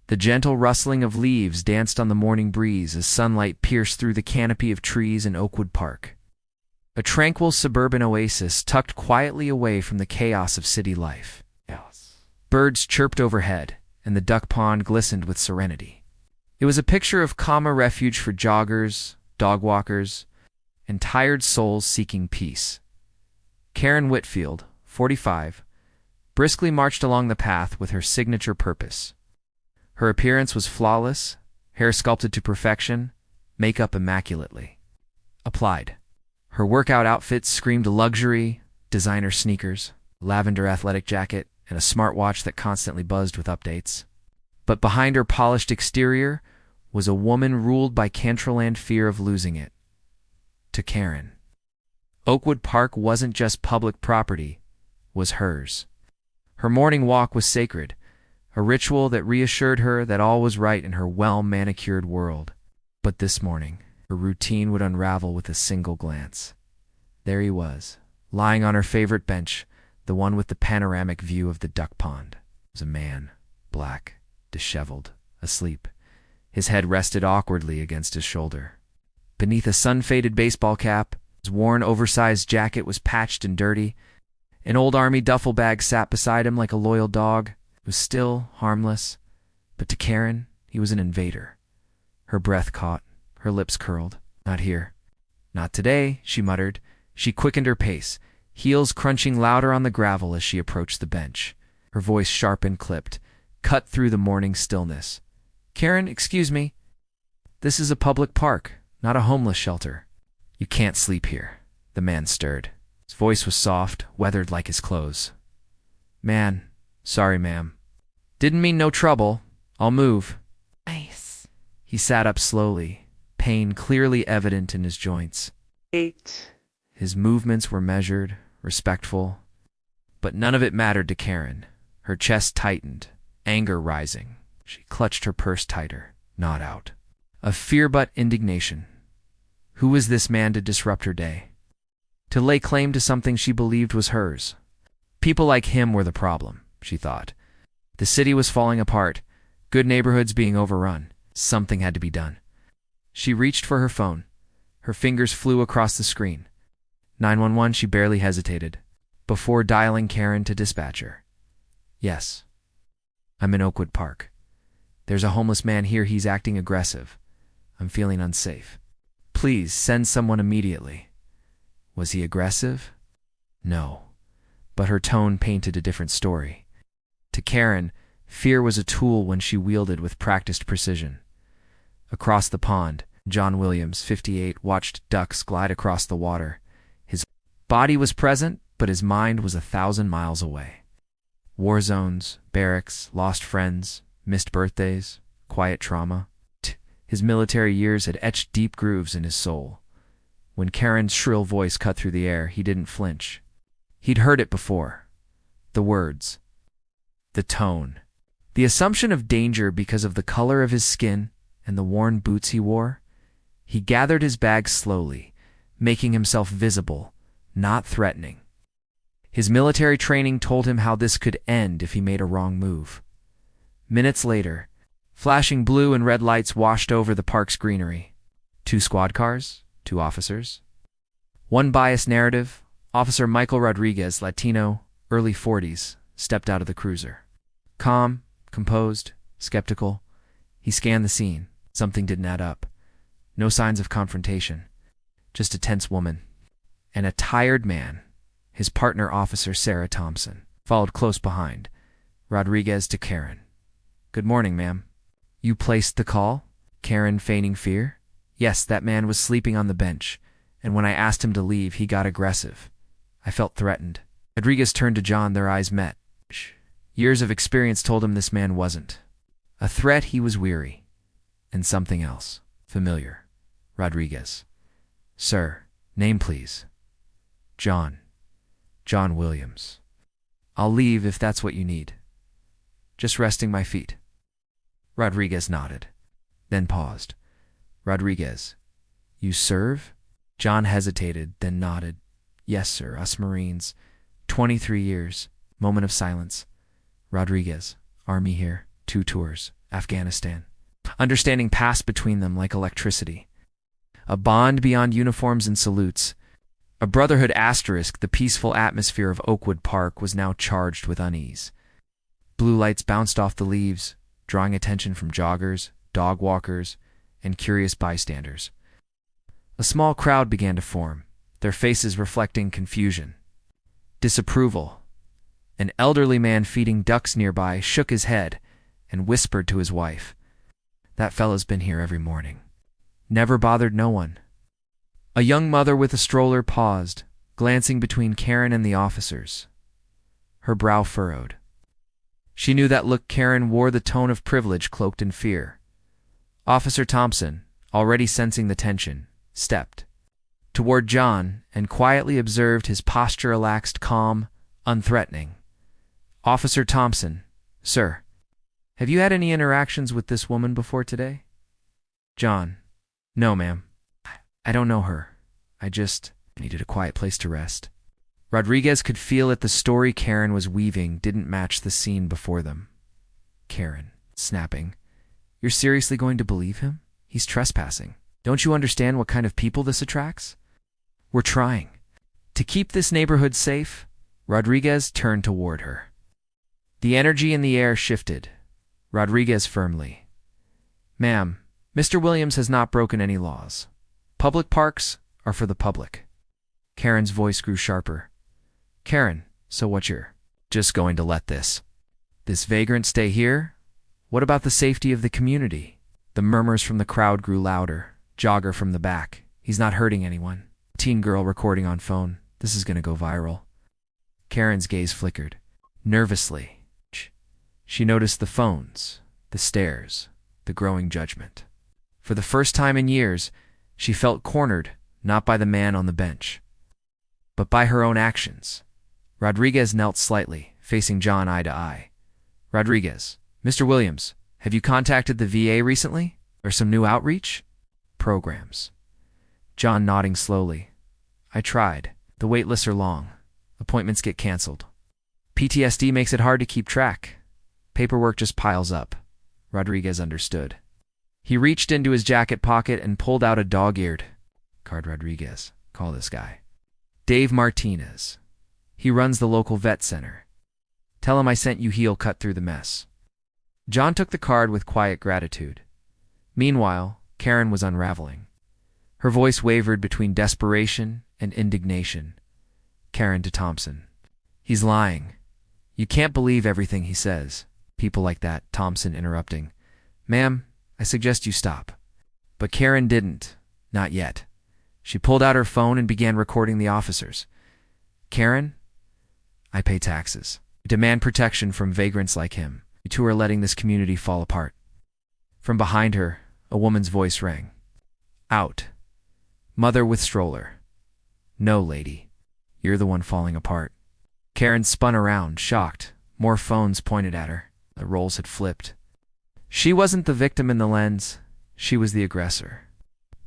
The gentle rustling of leaves danced on the morning breeze as sunlight pierced through the canopy of trees in Oakwood Park. A tranquil suburban oasis tucked quietly away from the chaos of city life. Birds chirped overhead, and the duck pond glistened with serenity. It was a picture of calm refuge for joggers, dog walkers, and tired souls seeking peace. Karen Whitfield, 45, briskly marched along the path with her signature purpose. Her appearance was flawless, hair sculpted to perfection, makeup immaculately applied. Her workout outfit screamed luxury, designer sneakers, lavender athletic jacket, and a smartwatch that constantly buzzed with updates. But behind her polished exterior was a woman ruled by Cantraland fear of losing it. To Karen, Oakwood Park wasn't just public property, was hers. Her morning walk was sacred, a ritual that reassured her that all was right in her well-manicured world. But this morning, her routine would unravel with a single glance. There he was, lying on her favorite bench, the one with the panoramic view of the duck pond. It was a man, black, disheveled, asleep. His head rested awkwardly against his shoulder. Beneath a sun-faded baseball cap, his worn, oversized jacket was patched and dirty. An old army duffel bag sat beside him like a loyal dog. It was still, harmless, but to Karen, he was an invader. Her breath caught, her lips curled. Not here. Not today, she muttered. She quickened her pace, heels crunching louder on the gravel as she approached the bench. Her voice sharp and clipped, cut through the morning stillness. Karen, excuse me. This is a public park, not a homeless shelter. You can't sleep here. The man stirred. His voice was soft, weathered like his clothes. Man, sorry, ma'am. Didn't mean no trouble. I'll move. Nice. He sat up slowly, pain clearly evident in his joints. 8. His movements were measured, respectful, but none of it mattered to Karen. Her chest tightened, anger rising. She clutched her purse tighter, not out. Of fear but indignation. Who was this man to disrupt her day? To lay claim to something she believed was hers? People like him were the problem, she thought. The city was falling apart, good neighborhoods being overrun. Something had to be done. She reached for her phone. Her fingers flew across the screen. 911, she barely hesitated, before dialing Karen to dispatcher. Yes. I'm in Oakwood Park. There's a homeless man here. He's acting aggressive. I'm feeling unsafe. Please send someone immediately. Was he aggressive? No. But her tone painted a different story. To Karen, fear was a tool when she wielded with practiced precision. Across the pond, John Williams, 58, watched ducks glide across the water. His body was present, but his mind was 1,000 miles away. War zones, barracks, lost friends, missed birthdays, quiet trauma. His military years had etched deep grooves in his soul. When Karen's shrill voice cut through the air, he didn't flinch. He'd heard it before. The words. The tone. The assumption of danger because of the color of his skin and the worn boots he wore. He gathered his bag slowly, making himself visible, not threatening. His military training told him how this could end if he made a wrong move. Minutes later, flashing blue and red lights washed over the park's greenery. 2 squad cars, 2 officers. One biased narrative, Officer Michael Rodriguez, Latino, early 40s, stepped out of the cruiser. Calm, composed, skeptical, he scanned the scene. Something didn't add up. No signs of confrontation. Just a tense woman. And a tired man, his partner officer Sarah Thompson, followed close behind. Rodriguez to Karen. Good morning, ma'am. You placed the call? Karen feigning fear. Yes, that man was sleeping on the bench, and when I asked him to leave, he got aggressive. I felt threatened. Rodriguez turned to John, their eyes met. Years of experience told him this man wasn't. A threat, he was weary. And something else. Familiar. Rodriguez. Sir, name please. John. John Williams. I'll leave if that's what you need. Just resting my feet. Rodriguez nodded, then paused. Rodriguez. You serve? John hesitated, then nodded. Yes, sir, us Marines. 23 years. Moment of silence. Rodriguez. Army here. 2 tours. Afghanistan. Understanding passed between them like electricity. A bond beyond uniforms and salutes. A brotherhood asterisk. The peaceful atmosphere of Oakwood Park was now charged with unease. Blue lights bounced off the leaves, drawing attention from joggers, dog walkers, and curious bystanders. A small crowd began to form, their faces reflecting confusion, disapproval. An elderly man feeding ducks nearby shook his head and whispered to his wife, "That fella's been here every morning. Never bothered no one." A young mother with a stroller paused, glancing between Karen and the officers. Her brow furrowed. She knew that look. Karen wore the tone of privilege cloaked in fear. Officer Thompson, already sensing the tension, stepped toward John and quietly observed, his posture relaxed, calm, unthreatening. "Officer Thompson, sir, have you had any interactions with this woman before today?" John, "No, ma'am. I don't know her. I just needed a quiet place to rest." Rodriguez could feel that the story Karen was weaving didn't match the scene before them. Karen, snapping, "You're seriously going to believe him? He's trespassing. Don't you understand what kind of people this attracts? We're trying to keep this neighborhood safe." Rodriguez turned toward her. The energy in the air shifted. Rodriguez firmly, "Ma'am, Mr. Williams has not broken any laws. Public parks are for the public." Karen's voice grew sharper. "Karen, so what, you're just going to let this vagrant stay here? What about the safety of the community?" The murmurs from the crowd grew louder. Jogger from the back, "He's not hurting anyone." Teen girl recording on phone, "This is going to go viral." Karen's gaze flickered. Nervously, she noticed the phones, the stares, the growing judgment. For the first time in years, she felt cornered, not by the man on the bench, but by her own actions. Rodriguez knelt slightly, facing John eye to eye. "Rodriguez, Mr. Williams, have you contacted the VA recently? Or some new outreach programs?" John nodding slowly. "I tried. The wait lists are long. Appointments get canceled. PTSD makes it hard to keep track. Paperwork just piles up." Rodriguez understood. He reached into his jacket pocket and pulled out a dog-eared card. "Rodriguez, call this guy. Dave Martinez. He runs the local vet center. Tell him I sent you. He'll cut through the mess." John took the card with quiet gratitude. Meanwhile, Karen was unraveling. Her voice wavered between desperation and indignation. Karen to Thompson, "He's lying. You can't believe everything he says." "People like that," Thompson interrupting. "Ma'am, I suggest you stop." But Karen didn't. Not yet. She pulled out her phone and began recording the officers. "Karen, I pay taxes. I demand protection from vagrants like him. You two are letting this community fall apart." From behind her, a woman's voice rang. "Out. Mother with stroller." "No, lady. You're the one falling apart." Karen spun around, shocked. More phones pointed at her. The roles had flipped. She wasn't the victim in the lens. She was the aggressor.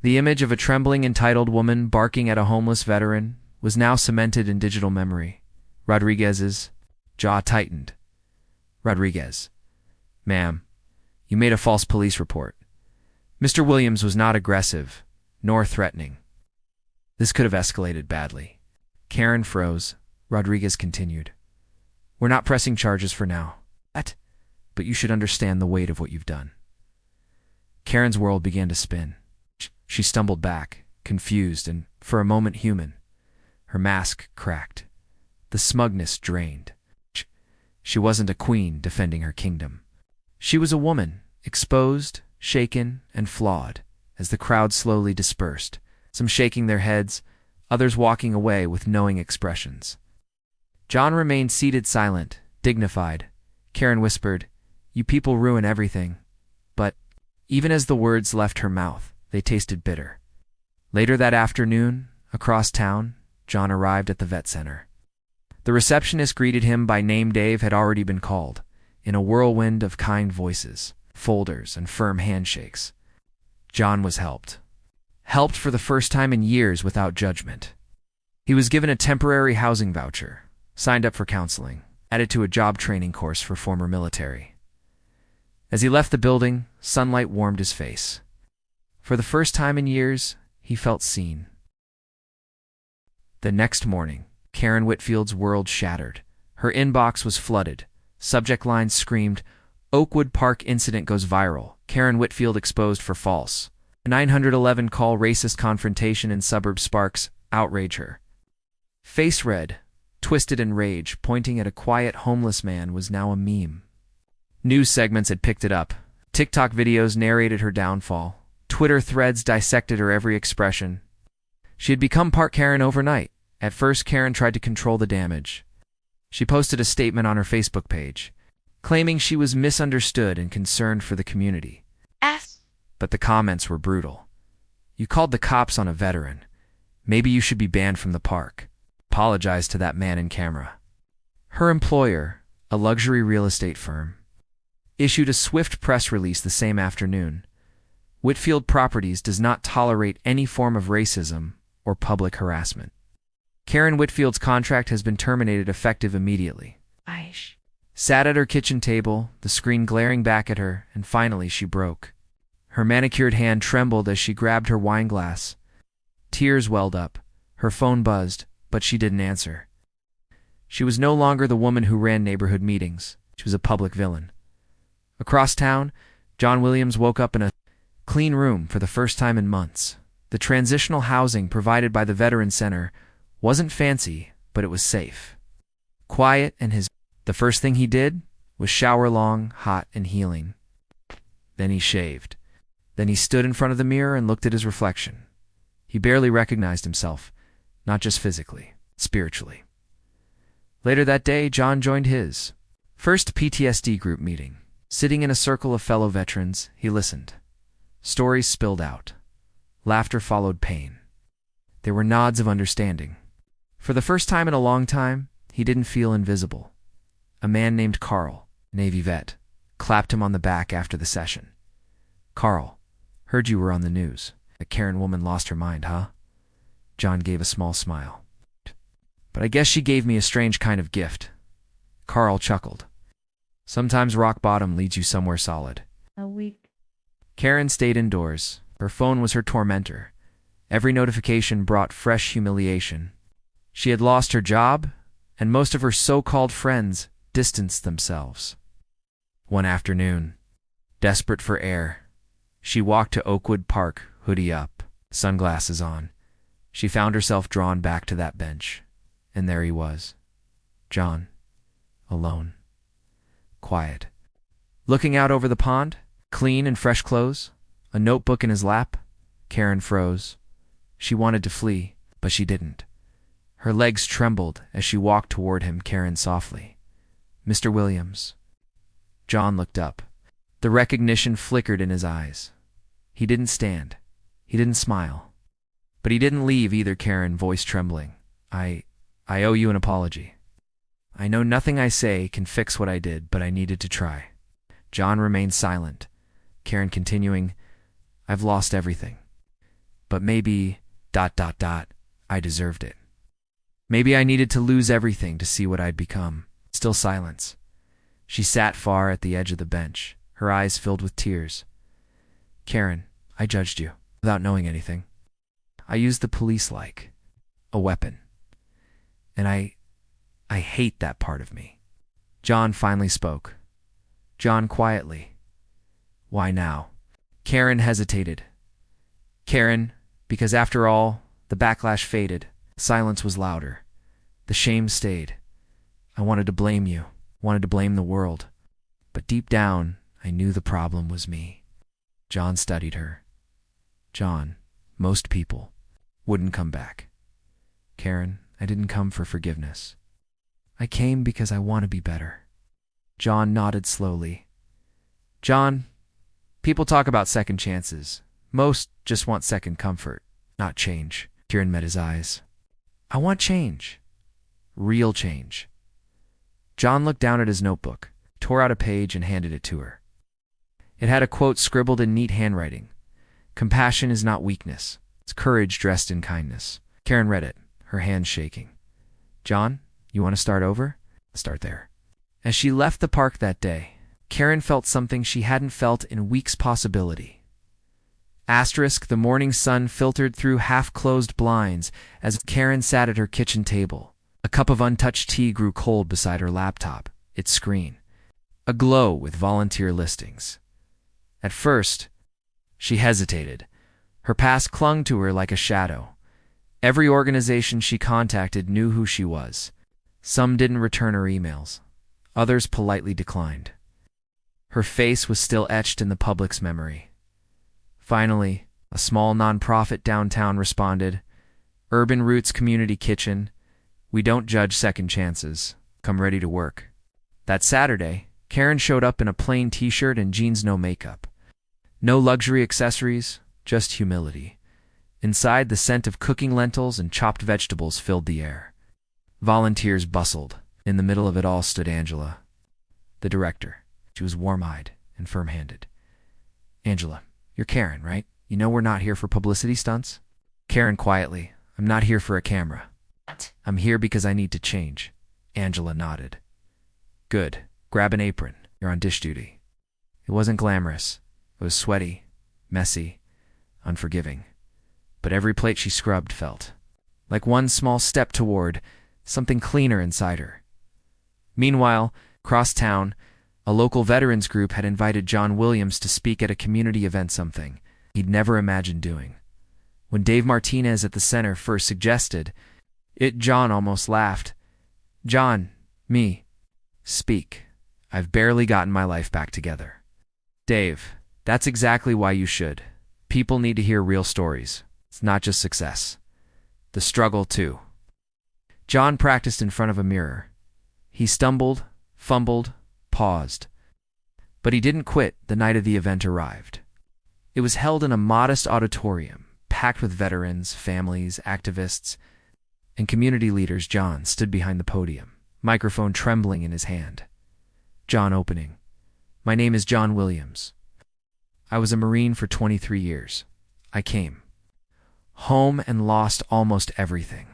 The image of a trembling, entitled woman barking at a homeless veteran was now cemented in digital memory. Rodriguez's jaw tightened. "Rodriguez, ma'am, you made a false police report. Mr. Williams was not aggressive, nor threatening. This could have escalated badly." Karen froze. Rodriguez continued, "We're not pressing charges for now. But you should understand the weight of what you've done." Karen's world began to spin. She stumbled back, confused and, for a moment, human. Her mask cracked. The smugness drained. She wasn't a queen defending her kingdom. She was a woman, exposed, shaken, and flawed, as the crowd slowly dispersed, some shaking their heads, others walking away with knowing expressions. John remained seated, silent, dignified. Karen whispered, "You people ruin everything." But, even as the words left her mouth, they tasted bitter. Later that afternoon, across town, John arrived at the vet center. The receptionist greeted him by name. Dave had already been called, in a whirlwind of kind voices, folders, and firm handshakes. John was helped. Helped for the first time in years without judgment. He was given a temporary housing voucher, signed up for counseling, added to a job training course for former military. As he left the building, sunlight warmed his face. For the first time in years, he felt seen. The next morning, Karen Whitfield's world shattered. Her inbox was flooded. Subject lines screamed, "Oakwood Park incident goes viral. Karen Whitfield exposed for false." A 911 call racist confrontation in suburb sparks outrage her. Face red, twisted in rage, pointing at a quiet homeless man was now a meme. News segments had picked it up. TikTok videos narrated her downfall. Twitter threads dissected her every expression. She had become part Karen overnight. At first, Karen tried to control the damage. She posted a statement on her Facebook page, claiming she was misunderstood and concerned for the community. But the comments were brutal. "You called the cops on a veteran. Maybe you should be banned from the park. Apologize to that man in camera." Her employer, a luxury real estate firm, issued a swift press release the same afternoon. Whitfield Properties does not tolerate any form of racism or public harassment. Karen Whitfield's contract has been terminated effective immediately. Sat at her kitchen table, the screen glaring back at her, and finally she broke. Her manicured hand trembled as she grabbed her wine glass. Tears welled up. Her phone buzzed, but she didn't answer. She was no longer the woman who ran neighborhood meetings. She was a public villain. Across town, John Williams woke up in a clean room for the first time in months. The transitional housing provided by the Veterans Center wasn't fancy, but it was safe. Quiet and the first thing he did was shower long, hot, and healing. Then he shaved. Then he stood in front of the mirror and looked at his reflection. He barely recognized himself, not just physically, spiritually. Later that day, John joined his first PTSD group meeting. Sitting in a circle of fellow veterans, he listened. Stories spilled out. Laughter followed pain. There were nods of understanding. For the first time in a long time, he didn't feel invisible. A man named Carl, Navy vet, clapped him on the back after the session. "Carl, heard you were on the news. A Karen woman lost her mind, huh?" John gave a small smile. "But I guess she gave me a strange kind of gift." Carl chuckled. "Sometimes rock bottom leads you somewhere solid." Karen stayed indoors. Her phone was her tormentor. Every notification brought fresh humiliation. She had lost her job, and most of her so-called friends distanced themselves. One afternoon, desperate for air, she walked to Oakwood Park, hoodie up, sunglasses on. She found herself drawn back to that bench, and there he was. John, alone, quiet, looking out over the pond, clean and fresh clothes, a notebook in his lap. Karen froze. She wanted to flee, but she didn't. Her legs trembled as she walked toward him, Karen softly. "Mr. Williams." John looked up. The recognition flickered in his eyes. He didn't stand. He didn't smile. But he didn't leave either, Karen, voice trembling. I owe you an apology. I know nothing I say can fix what I did, but I needed to try." John remained silent. Karen continuing, "I've lost everything. But maybe, ... I deserved it. Maybe I needed to lose everything to see what I'd become." Still silence. She sat far at the edge of the bench, her eyes filled with tears. "Karen, I judged you, without knowing anything. I used the police like a weapon. And I hate that part of me." John finally spoke. John quietly. "Why now?" Karen hesitated. "Karen, because after all, the backlash faded. Silence was louder. The shame stayed. I wanted to blame you, wanted to blame the world. But deep down, I knew the problem was me." John studied her. "John, most people wouldn't come back. Karen, I didn't come for forgiveness. I came because I want to be better." John nodded slowly. "John, people talk about second chances. Most just want second comfort, not change." Karen met his eyes. "I want change. Real change." John looked down at his notebook, tore out a page, and handed it to her. It had a quote scribbled in neat handwriting. "Compassion is not weakness. It's courage dressed in kindness." Karen read it, her hands shaking. "John, you want to start over? Start there." As she left the park that day, Karen felt something she hadn't felt in weeks. Possibility. Asterisk, the morning sun filtered through half-closed blinds as Karen sat at her kitchen table. A cup of untouched tea grew cold beside her laptop, its screen aglow with volunteer listings. At first, she hesitated. Her past clung to her like a shadow. Every organization she contacted knew who she was. Some didn't return her emails. Others politely declined. Her face was still etched in the public's memory. Finally, a small nonprofit downtown responded, Urban Roots Community Kitchen. We don't judge second chances. Come ready to work. That Saturday, Karen showed up in a plain t-shirt and jeans, no makeup. No luxury accessories, just humility. Inside, the scent of cooking lentils and chopped vegetables filled the air. Volunteers bustled. In the middle of it all stood Angela, the director. She was warm-eyed and firm-handed. Angela, you're Karen, right? You know we're not here for publicity stunts? Karen quietly, I'm not here for a camera. I'm here because I need to change. Angela nodded. Good. Grab an apron. You're on dish duty. It wasn't glamorous. It was sweaty, messy, unforgiving. But every plate she scrubbed felt like one small step toward something cleaner inside her. Meanwhile, across town, a local veterans group had invited John Williams to speak at a community event, something he'd never imagined doing. When Dave Martinez at the center first suggested it, John almost laughed. John, me, speak. I've barely gotten my life back together. Dave, that's exactly why you should. People need to hear real stories. It's not just success. The struggle, too. John practiced in front of a mirror. He stumbled, fumbled, paused. But he didn't quit the night of the event arrived. It was held in a modest auditorium, packed with veterans, families, activists, and community leaders. John stood behind the podium, microphone trembling in his hand. John opening. My name is John Williams. I was a Marine for 23 years. I came home and lost almost everything.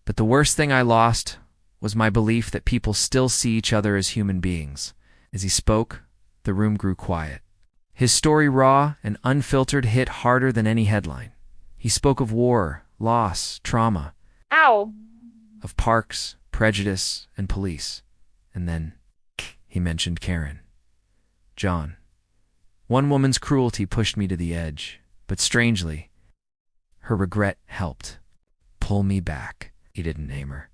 But the worst thing I lost was my belief that people still see each other as human beings. As he spoke, the room grew quiet. His story, raw and unfiltered, hit harder than any headline. He spoke of war, loss, trauma. Ow! Of parks, prejudice, and police. And then he mentioned Karen. John. One woman's cruelty pushed me to the edge, but strangely, her regret helped pull me back. He didn't name her.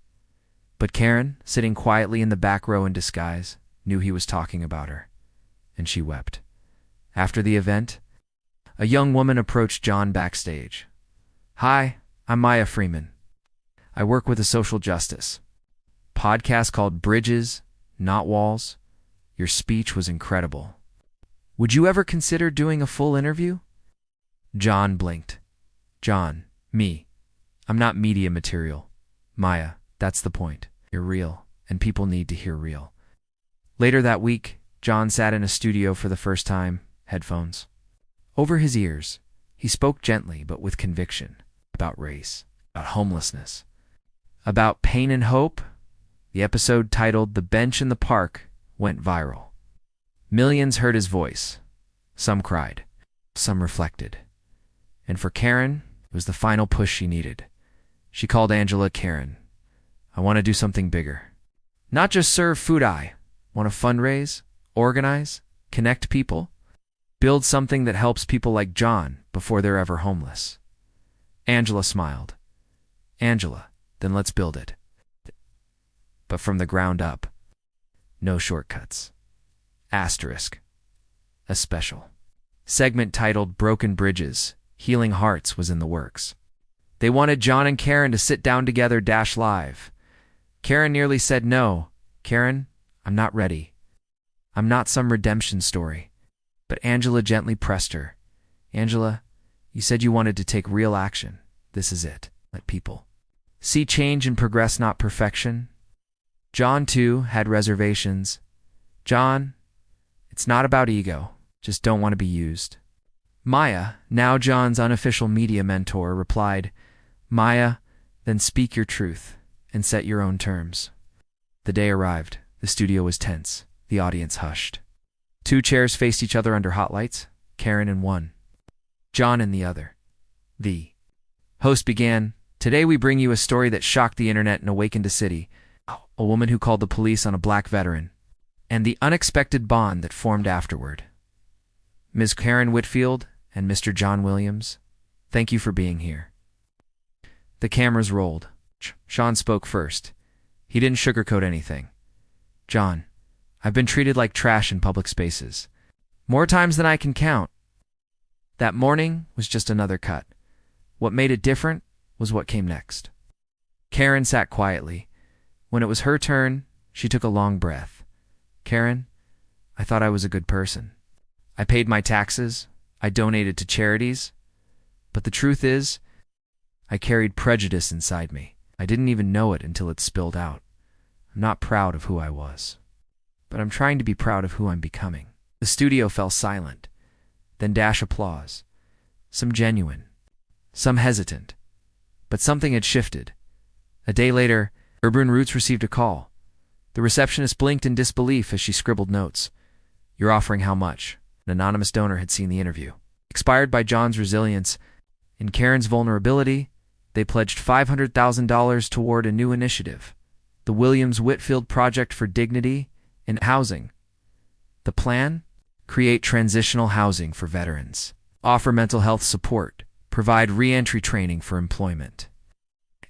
But Karen, sitting quietly in the back row in disguise, knew he was talking about her, and she wept. After the event, a young woman approached John backstage. Hi, I'm Maya Freeman. I work with a social justice podcast called Bridges, Not Walls. Your speech was incredible. Would you ever consider doing a full interview? John blinked. John, me. I'm not media material. Maya, that's the point. You're real, and people need to hear real. Later that week, John sat in a studio for the first time, headphones over his ears. He spoke gently but with conviction about race, about homelessness, about pain and hope. The episode, titled The Bench in the Park, went viral. Millions heard his voice. Some cried. Some reflected. And for Karen, it was the final push she needed. She called Angela. Karen, I want to do something bigger. Not just serve food. I want to fundraise, organize, connect people, build something that helps people like John before they're ever homeless. Angela smiled. Angela, then let's build it. But from the ground up. No shortcuts. Asterisk. A special segment titled Broken Bridges, Healing Hearts was in the works. They wanted John and Karen to sit down together, live. Karen nearly said no. Karen, I'm not ready. I'm not some redemption story. But Angela gently pressed her. Angela, you said you wanted to take real action. This is it. Let people see change and progress, not perfection. John, too, had reservations. John, it's not about ego. Just don't want to be used. Maya, now John's unofficial media mentor, replied, Maya, then speak your truth and set your own terms. The day arrived. The studio was tense. The audience hushed. Two chairs faced each other under hot lights, Karen in one, John in the other. The host began, "Today we bring you a story that shocked the internet and awakened a city. A woman who called the police on a black veteran, and the unexpected bond that formed afterward. Ms. Karen Whitfield and Mr. John Williams, thank you for being here." The cameras rolled. Sean spoke first. He didn't sugarcoat anything. "John, I've been treated like trash in public spaces. More times than I can count. That morning was just another cut. What made it different was what came next." Karen sat quietly. When it was her turn, she took a long breath. "Karen, I thought I was a good person. I paid my taxes. I donated to charities. But the truth is, I carried prejudice inside me. I didn't even know it until it spilled out. I'm not proud of who I was. But I'm trying to be proud of who I'm becoming." The studio fell silent. Then dash applause. Some genuine. Some hesitant. But something had shifted. A day later, Urban Roots received a call. The receptionist blinked in disbelief as she scribbled notes. "You're offering how much?" An anonymous donor had seen the interview. Inspired by John's resilience and Karen's vulnerability, they pledged $500,000 toward a new initiative, the Williams Whitfield Project for Dignity and Housing. The plan? Create transitional housing for veterans, offer mental health support, provide re-entry training for employment,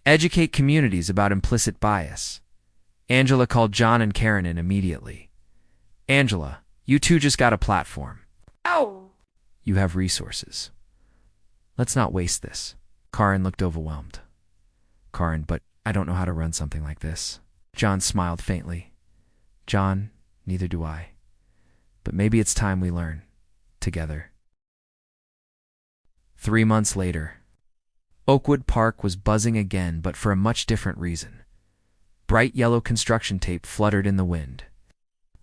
educate communities about implicit bias. Angela called John and Karen in immediately. "Angela, you two just got a platform. Oh. You have resources. Let's not waste this." Karen looked overwhelmed. "Karen, but I don't know how to run something like this." John smiled faintly. "John, neither do I. But maybe it's time we learn. Together." 3 months later, Oakwood Park was buzzing again, but for a much different reason. Bright yellow construction tape fluttered in the wind.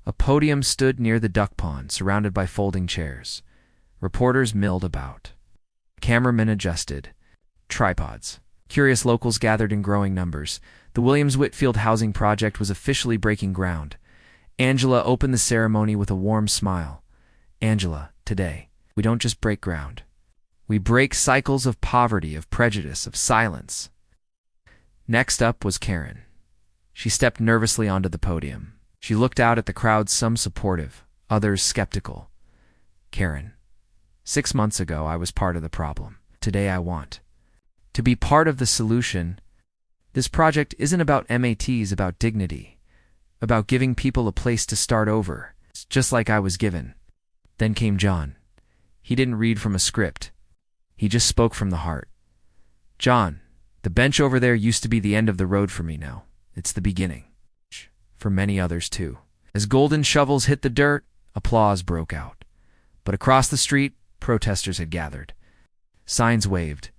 A podium stood near the duck pond, surrounded by folding chairs. Reporters milled about. Cameramen adjusted. Tripods. Curious locals gathered in growing numbers. The Williams Whitfield Housing Project was officially breaking ground. Angela opened the ceremony with a warm smile. "Angela, today, we don't just break ground. We break cycles of poverty, of prejudice, of silence." Next up was Karen. She stepped nervously onto the podium. She looked out at the crowd, some supportive, others skeptical. "Karen, 6 months ago I was part of the problem. Today I want to be part of the solution. This project isn't about MATs, about dignity, about giving people a place to start over, just like I was given." Then came John. He didn't read from a script. He just spoke from the heart. "John, the bench over there used to be the end of the road for me now. It's the beginning. For many others too." As golden shovels hit the dirt, applause broke out. But across the street, protesters had gathered. Signs waved.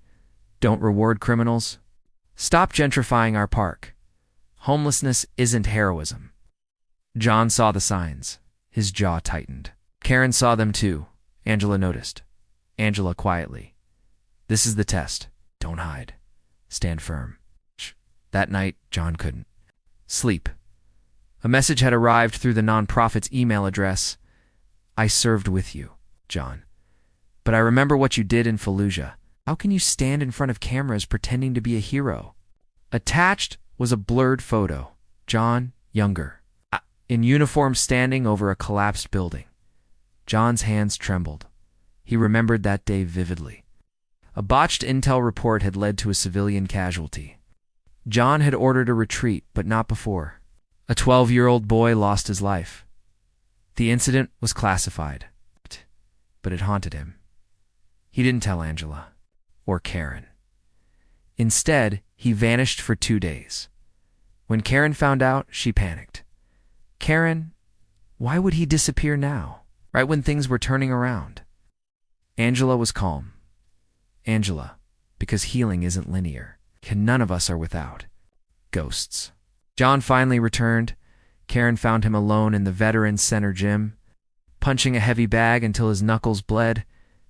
"Don't reward criminals. Stop gentrifying our park. Homelessness isn't heroism." John saw the signs. His jaw tightened. Karen saw them too. Angela noticed. Angela quietly. "This is the test. Don't hide. Stand firm." That night, John couldn't sleep. A message had arrived through the nonprofit's email address. "I served with you, John. But I remember what you did in Fallujah. How can you stand in front of cameras pretending to be a hero?" Attached was a blurred photo. John, younger, in uniform, standing over a collapsed building. John's hands trembled. He remembered that day vividly. A botched intel report had led to a civilian casualty. John had ordered a retreat, but not before. A 12-year-old boy lost his life. The incident was classified, but it haunted him. He didn't tell Angela or Karen. Instead, he vanished for 2 days. When Karen found out, she panicked. Karen, why would he disappear now, right when things were turning around? Angela was calm. Angela, because healing isn't linear. None of us are without ghosts. John finally returned. Karen found him alone in the Veterans Center gym, punching a heavy bag until his knuckles bled.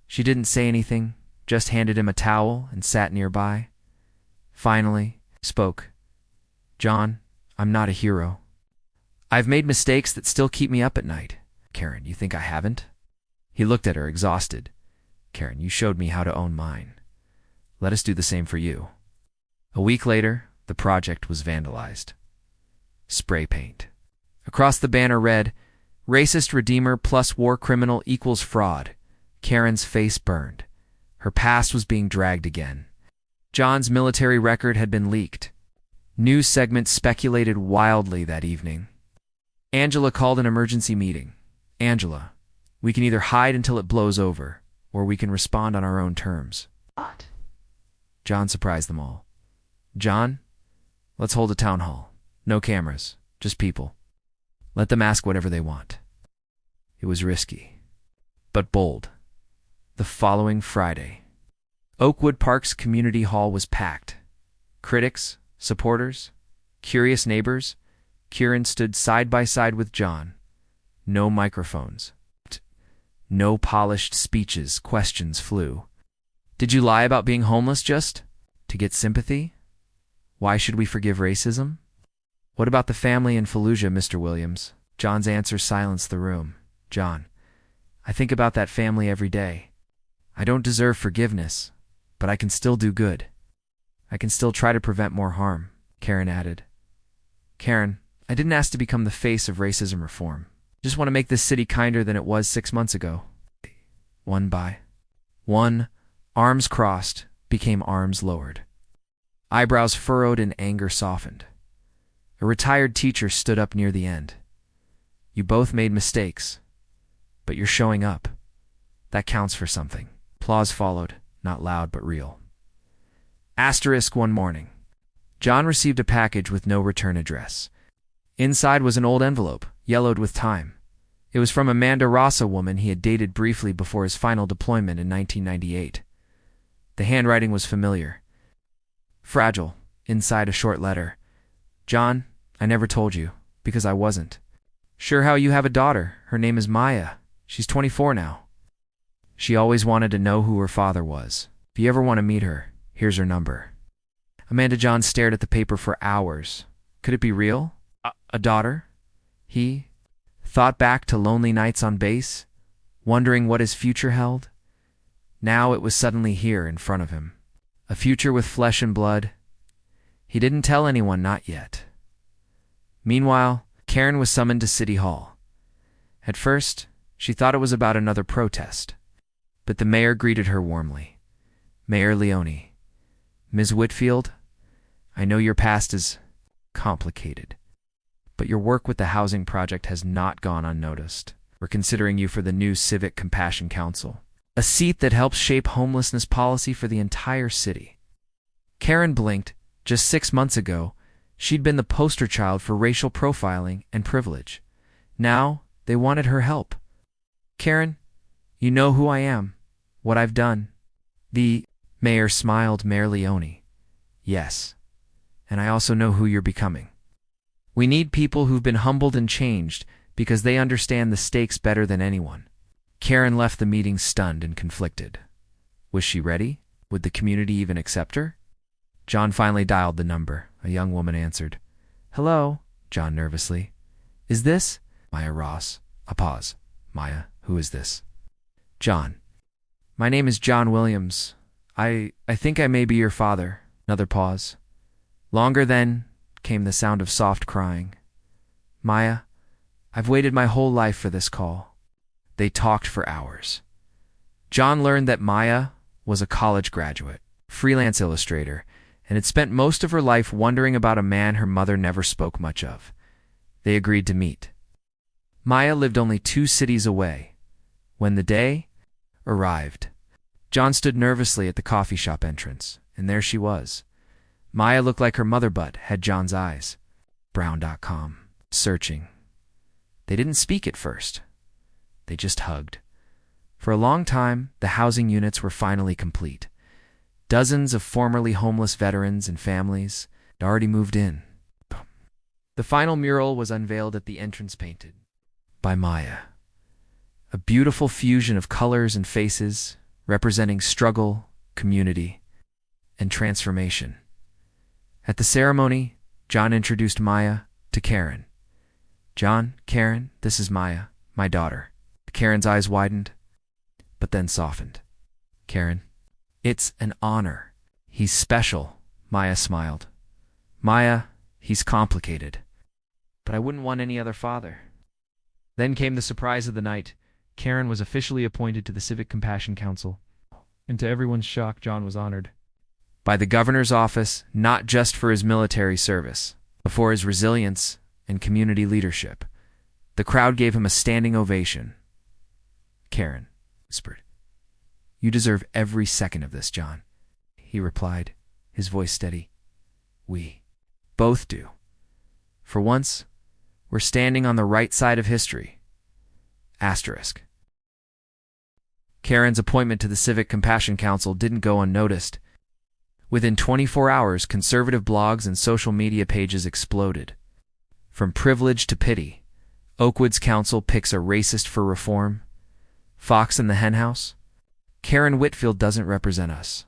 She didn't say anything, just handed him a towel and sat nearby. Finally, spoke. "John, I'm not a hero. I've made mistakes that still keep me up at night." Karen, you think I haven't? He looked at her, exhausted. Karen, you showed me how to own mine. Let us do the same for you. A week later, the project was vandalized. Spray paint. Across the banner read, "Racist Redeemer plus war criminal equals fraud." Karen's face burned. Her past was being dragged again. John's military record had been leaked. News segments speculated wildly that evening. Angela called an emergency meeting. Angela, we can either hide until it blows over, or we can respond on our own terms. What? John surprised them all. John, let's hold a town hall. No cameras, just people. Let them ask whatever they want. It was risky, but bold. The following Friday, Oakwood Park's community hall was packed. Critics, supporters, curious neighbors. Kieran stood side by side with John. No microphones. No polished speeches. Questions flew. Did you lie about being homeless just to get sympathy? Why should we forgive racism? What about the family in Fallujah, Mr. Williams? John's answer silenced the room. John, I think about that family every day. I don't deserve forgiveness, but I can still do good. I can still try to prevent more harm, Karen added. Karen, I didn't ask to become the face of racism reform. Just want to make this city kinder than it was 6 months ago. One by one, arms crossed became arms lowered. Eyebrows furrowed and anger softened. A retired teacher stood up near the end. You both made mistakes, but you're showing up. That counts for something. Applause followed, not loud but real. Asterisk one morning. John received a package with no return address. Inside was an old envelope, yellowed with time. It was from Amanda Ross, a woman he had dated briefly before his final deployment in 1998. The handwriting was familiar. Fragile, inside a short letter. John, I never told you, because I wasn't. Sure how you have a daughter. Her name is Maya. She's 24 now. She always wanted to know who her father was. If you ever want to meet her, here's her number. Amanda John stared at the paper for hours. Could it be real? A daughter? He thought back to lonely nights on base, wondering what his future held. Now it was suddenly here in front of him. A future with flesh and blood. He didn't tell anyone, not yet. Meanwhile, Karen was summoned to City Hall. At first, she thought it was about another protest, but the mayor greeted her warmly. Mayor Leone. Ms. Whitfield, I know your past is complicated, but your work with the housing project has not gone unnoticed. We're considering you for the new Civic Compassion Council, a seat that helps shape homelessness policy for the entire city. Karen blinked. Just 6 months ago, she'd been the poster child for racial profiling and privilege. Now, they wanted her help. Karen, you know who I am, what I've done. The mayor smiled. Mayor Leone. Yes, and I also know who you're becoming. We need people who've been humbled and changed because they understand the stakes better than anyone. Karen left the meeting stunned and conflicted. Was she ready? Would the community even accept her? John finally dialed the number. A young woman answered. Hello, John nervously. Is this Maya Ross? A pause. Maya, who is this? John. My name is John Williams. I think I may be your father. Another pause. Longer then came the sound of soft crying. Maya, I've waited my whole life for this call. They talked for hours. John learned that Maya was a college graduate, freelance illustrator, and had spent most of her life wondering about a man her mother never spoke much of. They agreed to meet. Maya lived only 2 cities away. When the day arrived, John stood nervously at the coffee shop entrance, and there she was. Maya looked like her mother but had John's eyes. Brown.com. Searching. They didn't speak at first. They just hugged. For a long time, the housing units were finally complete. Dozens of formerly homeless veterans and families had already moved in. The final mural was unveiled at the entrance, painted by Maya. A beautiful fusion of colors and faces representing struggle, community, and transformation. At the ceremony, John introduced Maya to Karen. John, Karen, this is Maya, My daughter. Karen's eyes widened, but then softened. Karen, it's an honor. He's special, Maya smiled. Maya, he's complicated. But I wouldn't want any other father. Then came the surprise of the night. Karen was officially appointed to the Civic Compassion Council. And to everyone's shock, John was honored by the governor's office, not just for his military service, but for his resilience and community leadership. The crowd gave him a standing ovation. Karen whispered, "You deserve every second of this, John." He replied, his voice steady. "We both do. For once, we're standing on the right side of history." Asterisk. Karen's appointment to the Civic Compassion Council didn't go unnoticed. Within 24 hours, conservative blogs and social media pages exploded. From privilege to pity, Oakwood's council picks a racist for reform. Fox in the henhouse. Karen Whitfield doesn't represent us.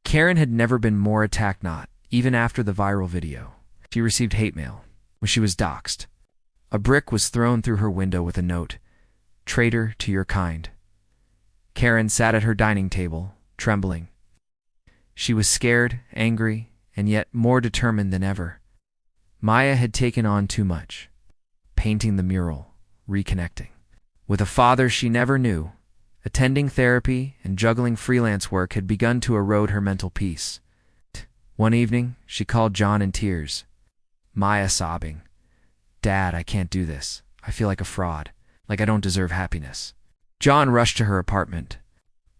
Karen had never been more attacked, not even after the viral video. She received hate mail when she was doxxed. A brick was thrown through her window with a note, "Traitor to your kind." Karen sat at her dining table, trembling. She was scared, angry, and yet more determined than ever. Maya had taken on too much. Painting the mural, reconnecting with a father she never knew, attending therapy and juggling freelance work had begun to erode her mental peace. One evening, she called John in tears. Maya sobbing, "Dad, I can't do this. I feel like a fraud, like I don't deserve happiness." John rushed to her apartment.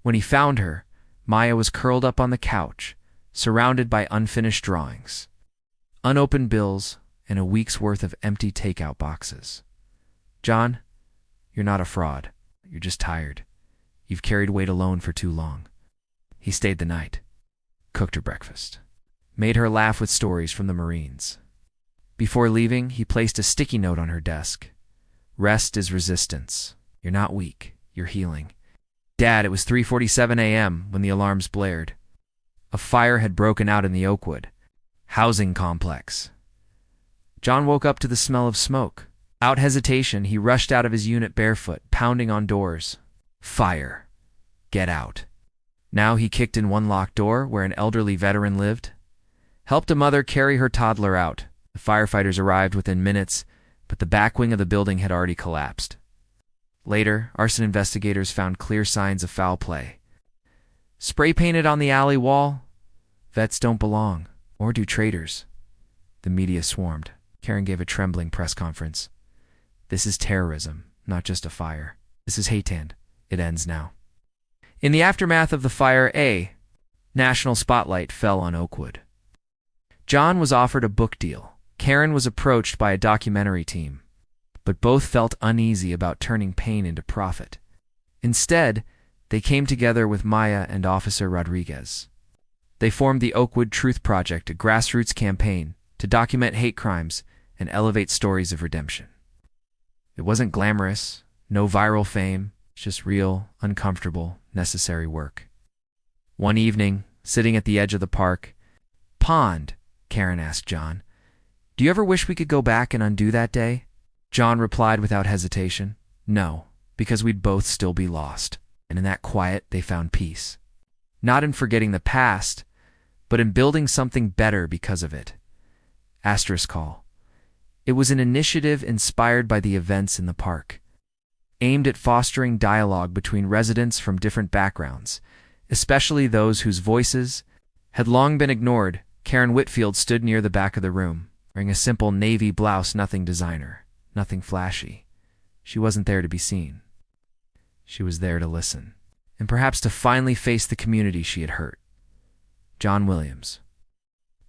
When he found her, Maya was curled up on the couch, surrounded by unfinished drawings, unopened bills, and a week's worth of empty takeout boxes. "John, you're not a fraud. You're just tired. You've carried weight alone for too long." He stayed the night, cooked her breakfast, made her laugh with stories from the Marines. Before leaving, he placed a sticky note on her desk. "Rest is resistance. You're not weak. You're healing." "Dad, it was 3:47 a.m. when the alarms blared. A fire had broken out in the Oakwood housing complex." John woke up to the smell of smoke. Without hesitation, he rushed out of his unit barefoot, pounding on doors. Fire. Get out. Now he kicked in one locked door where an elderly veteran lived, helped a mother carry her toddler out. The firefighters arrived within minutes, but the back wing of the building had already collapsed. Later, arson investigators found clear signs of foul play. Spray painted on the alley wall, "Vets don't belong, or do traitors." The media swarmed. Karen gave a trembling press conference. "This is terrorism, not just a fire. This is Haytand. It ends now." In the aftermath of the fire, a national spotlight fell on Oakwood. John was offered a book deal. Karen was approached by a documentary team, but both felt uneasy about turning pain into profit. Instead, they came together with Maya and Officer Rodriguez. They formed the Oakwood Truth Project, a grassroots campaign to document hate crimes and elevate stories of redemption. It wasn't glamorous, no viral fame, just real, uncomfortable, necessary work. One evening, sitting at the edge of the park, "Pond," Karen asked John, "do you ever wish we could go back and undo that day?" John replied without hesitation, "No, because we'd both still be lost." And in that quiet, they found peace. Not in forgetting the past, but in building something better because of it. Asterisk call. It was an initiative inspired by the events in the park, aimed at fostering dialogue between residents from different backgrounds, especially those whose voices had long been ignored. Karen Whitfield stood near the back of the room, wearing a simple navy blouse, nothing designer. Nothing flashy. She wasn't there to be seen. She was there to listen, and perhaps to finally face the community she had hurt. John Williams,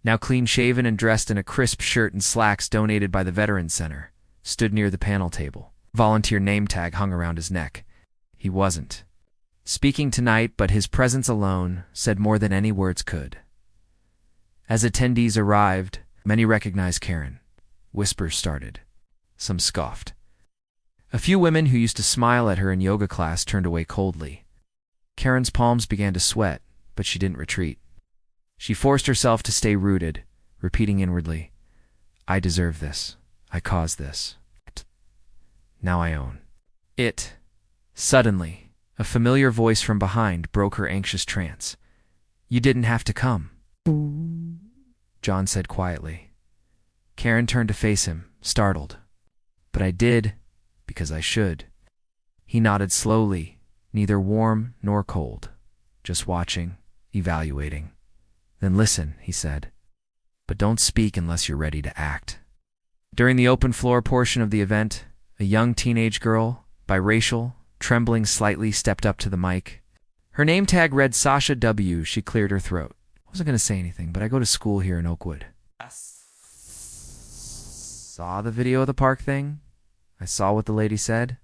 now clean-shaven and dressed in a crisp shirt and slacks donated by the Veterans Center, stood near the panel table. Volunteer name tag hung around his neck. He wasn't speaking tonight, but his presence alone said more than any words could. As attendees arrived, many recognized Karen. Whispers started. Some scoffed. A few women who used to smile at her in yoga class turned away coldly. Karen's palms began to sweat, but she didn't retreat. She forced herself to stay rooted, repeating inwardly, "I deserve this. I caused this. Now I own Suddenly, a familiar voice from behind broke her anxious trance. "You didn't have to come," John said quietly. Karen turned to face him, startled. "But I did, because I should." He nodded slowly, neither warm nor cold, just watching, evaluating. "Then listen," he said. "But don't speak unless you're ready to act." During the open floor portion of the event, a young teenage girl, biracial, trembling slightly, stepped up to the mic. Her name tag read Sasha W. She cleared her throat. "I wasn't going to say anything, but I go to school here in Oakwood." "Saw the video of the park thing? I saw what the lady said.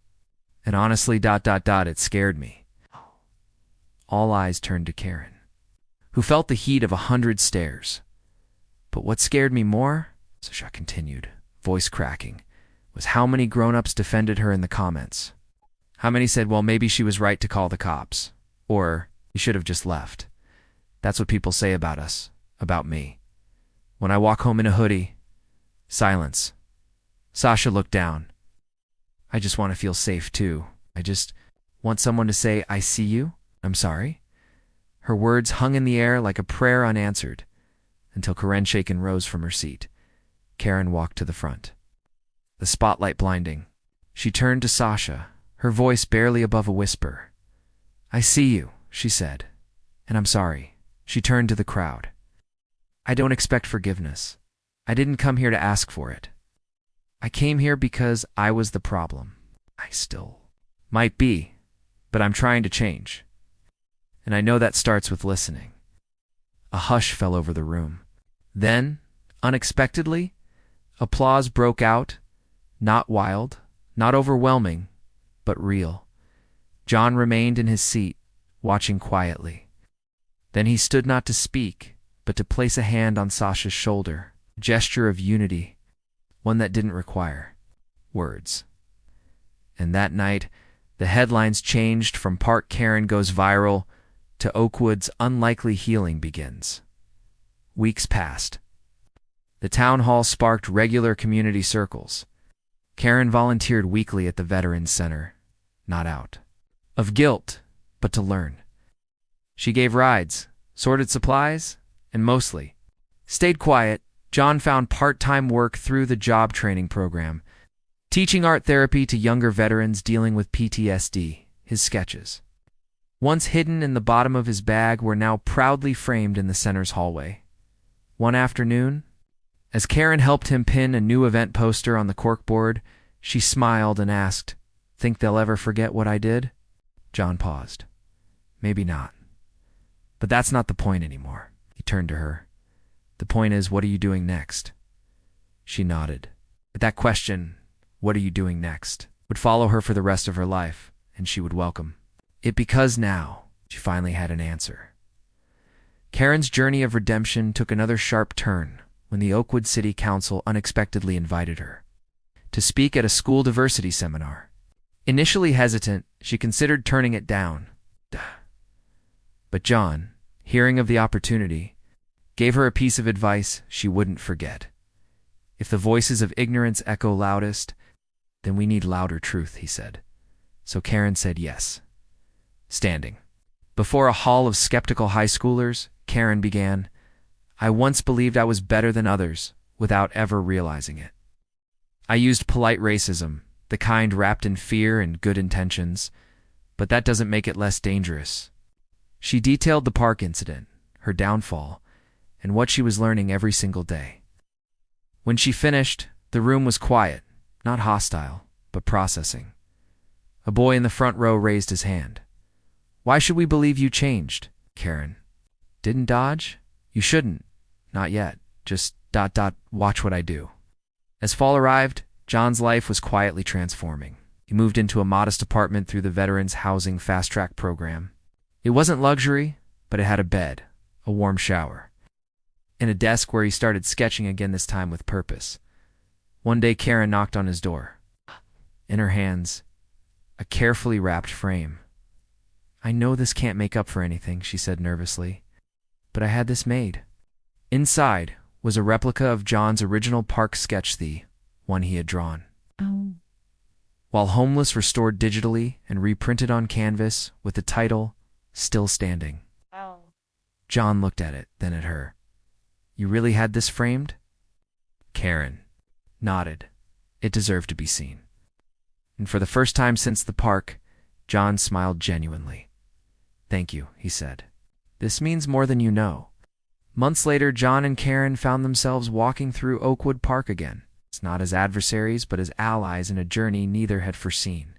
And honestly, it scared me." All eyes turned to Karen, who felt the heat of 100 stares. "But what scared me more," Sasha continued, voice cracking, "was how many grown-ups defended her in the comments. How many said, well, maybe she was right to call the cops. Or, you should have just left. That's what people say about us, about me. When I walk home in a hoodie." Silence. Sasha looked down. "I just want to feel safe, too. I just want someone to say, 'I see you. I'm sorry.'" Her words hung in the air like a prayer unanswered, until Karen shaken rose from her seat. Karen walked to the front, the spotlight blinding. She turned to Sasha, her voice barely above a whisper. "I see you," she said, "and I'm sorry." She turned to the crowd. "I don't expect forgiveness. I didn't come here to ask for it. I came here because I was the problem. I still might be, but I'm trying to change. And I know that starts with listening." A hush fell over the room. Then, unexpectedly, applause broke out, not wild, not overwhelming, but real. John remained in his seat, watching quietly. Then he stood not to speak, but to place a hand on Sasha's shoulder, a gesture of unity, one that didn't require words. And that night, the headlines changed from "Park Karen Goes Viral" to "Oakwood's Unlikely Healing Begins." Weeks passed. The town hall sparked regular community circles. Karen volunteered weekly at the Veterans Center, not out of guilt, but to learn. She gave rides, sorted supplies, and mostly stayed quiet. John found part-time work through the job training program, teaching art therapy to younger veterans dealing with PTSD. His sketches, once hidden in the bottom of his bag, were now proudly framed in the center's hallway. One afternoon, as Karen helped him pin a new event poster on the corkboard, she smiled and asked, "Think they'll ever forget what I did?" John paused. "Maybe not. But that's not the point anymore." He turned to her. "The point is, what are you doing next?" She nodded. But that question, "What are you doing next?" would follow her for the rest of her life, and she would welcome it, because now she finally had an answer. Karen's journey of redemption took another sharp turn when the Oakwood City Council unexpectedly invited her to speak at a school diversity seminar. Initially hesitant, she considered turning it down. But John, hearing of the opportunity, gave her a piece of advice she wouldn't forget. "If the voices of ignorance echo loudest, then we need louder truth," he said. So Karen said yes. Standing before a hall of skeptical high schoolers, Karen began, "I once believed I was better than others without ever realizing it. I used polite racism, the kind wrapped in fear and good intentions, but that doesn't make it less dangerous." She detailed the park incident, her downfall, and what she was learning every single day. When she finished, the room was quiet, not hostile, but processing. A boy in the front row raised his hand. "Why should we believe you changed?" Karen. "Didn't dodge? You shouldn't. Not yet. Just ... watch what I do." As fall arrived, John's life was quietly transforming. He moved into a modest apartment through the Veterans Housing Fast Track program. It wasn't luxury, but it had a bed, a warm shower, and a desk where he started sketching again, this time with purpose. One day Karen knocked on his door. In her hands, a carefully wrapped frame. "I know this can't make up for anything," she said nervously, "but I had this made." Inside was a replica of John's original park sketch, the one he had drawn. Oh. while Homeless restored digitally and reprinted on canvas with the title, Still Standing. Wow. John looked at it, then at her. You really had this framed? Karen nodded. It deserved to be seen. And for the first time since the park, John smiled genuinely. Thank you, he said. This means more than you know. Months later, John and Karen found themselves walking through Oakwood Park again. It's not as adversaries, but as allies in a journey neither had foreseen.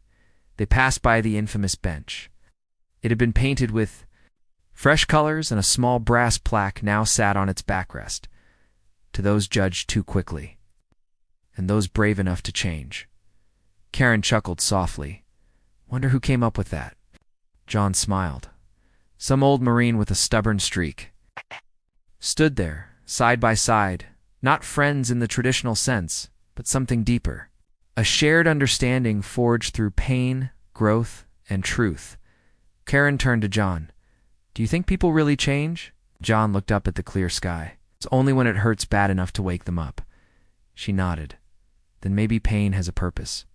They passed by the infamous bench. It had been painted with fresh colors, and a small brass plaque now sat on its backrest. To those judged too quickly, and those brave enough to change. Karen chuckled softly. Wonder who came up with that? John smiled. Some old Marine with a stubborn streak. Stood there, side by side, not friends in the traditional sense, but something deeper. A shared understanding forged through pain, growth, and truth. Karen turned to John. Do you think people really change? John looked up at the clear sky. It's only when it hurts bad enough to wake them up. She nodded. Then maybe pain has a purpose.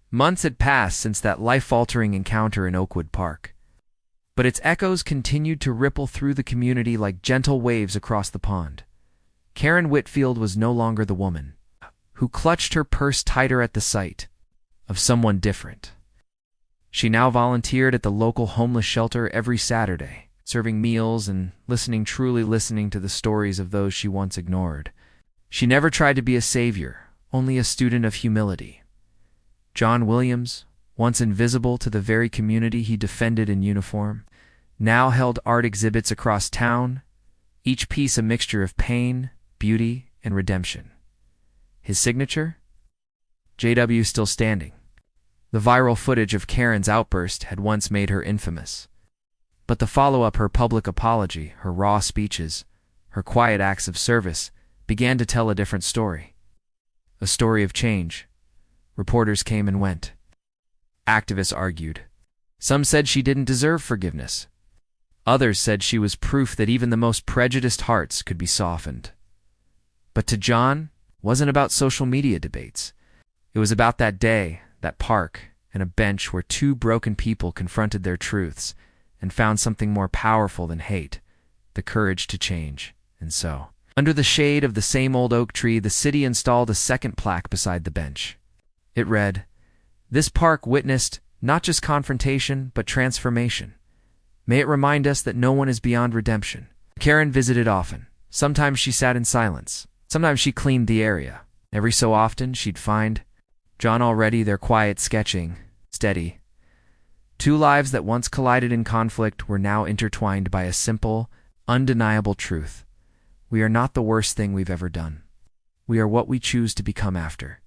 Months had passed since that life-altering encounter in Oakwood Park. But its echoes continued to ripple through the community like gentle waves across the pond. Karen Whitfield was no longer the woman who clutched her purse tighter at the sight of someone different. She now volunteered at the local homeless shelter every Saturday, serving meals and truly listening to the stories of those she once ignored. She never tried to be a savior, only a student of humility. John Williams, once invisible to the very community he defended in uniform, now held art exhibits across town, each piece a mixture of pain, beauty, and redemption. His signature? JW Still Standing. The viral footage of Karen's outburst had once made her infamous. But the follow-up, her public apology, her raw speeches, her quiet acts of service, began to tell a different story. A story of change. Reporters came and went. Activists argued. Some said she didn't deserve forgiveness. Others said she was proof that even the most prejudiced hearts could be softened. But to John, it wasn't about social media debates. It was about that day, that park, and a bench where two broken people confronted their truths and found something more powerful than hate, the courage to change. And so, under the shade of the same old oak tree, the city installed a second plaque beside the bench. It read, "This park witnessed not just confrontation, but transformation. May it remind us that no one is beyond redemption." Karen visited often. Sometimes she sat in silence. Sometimes she cleaned the area. Every so often, she'd find John already there, quiet, sketching, steady. Two lives that once collided in conflict were now intertwined by a simple, undeniable truth. We are not the worst thing we've ever done. We are what we choose to become after.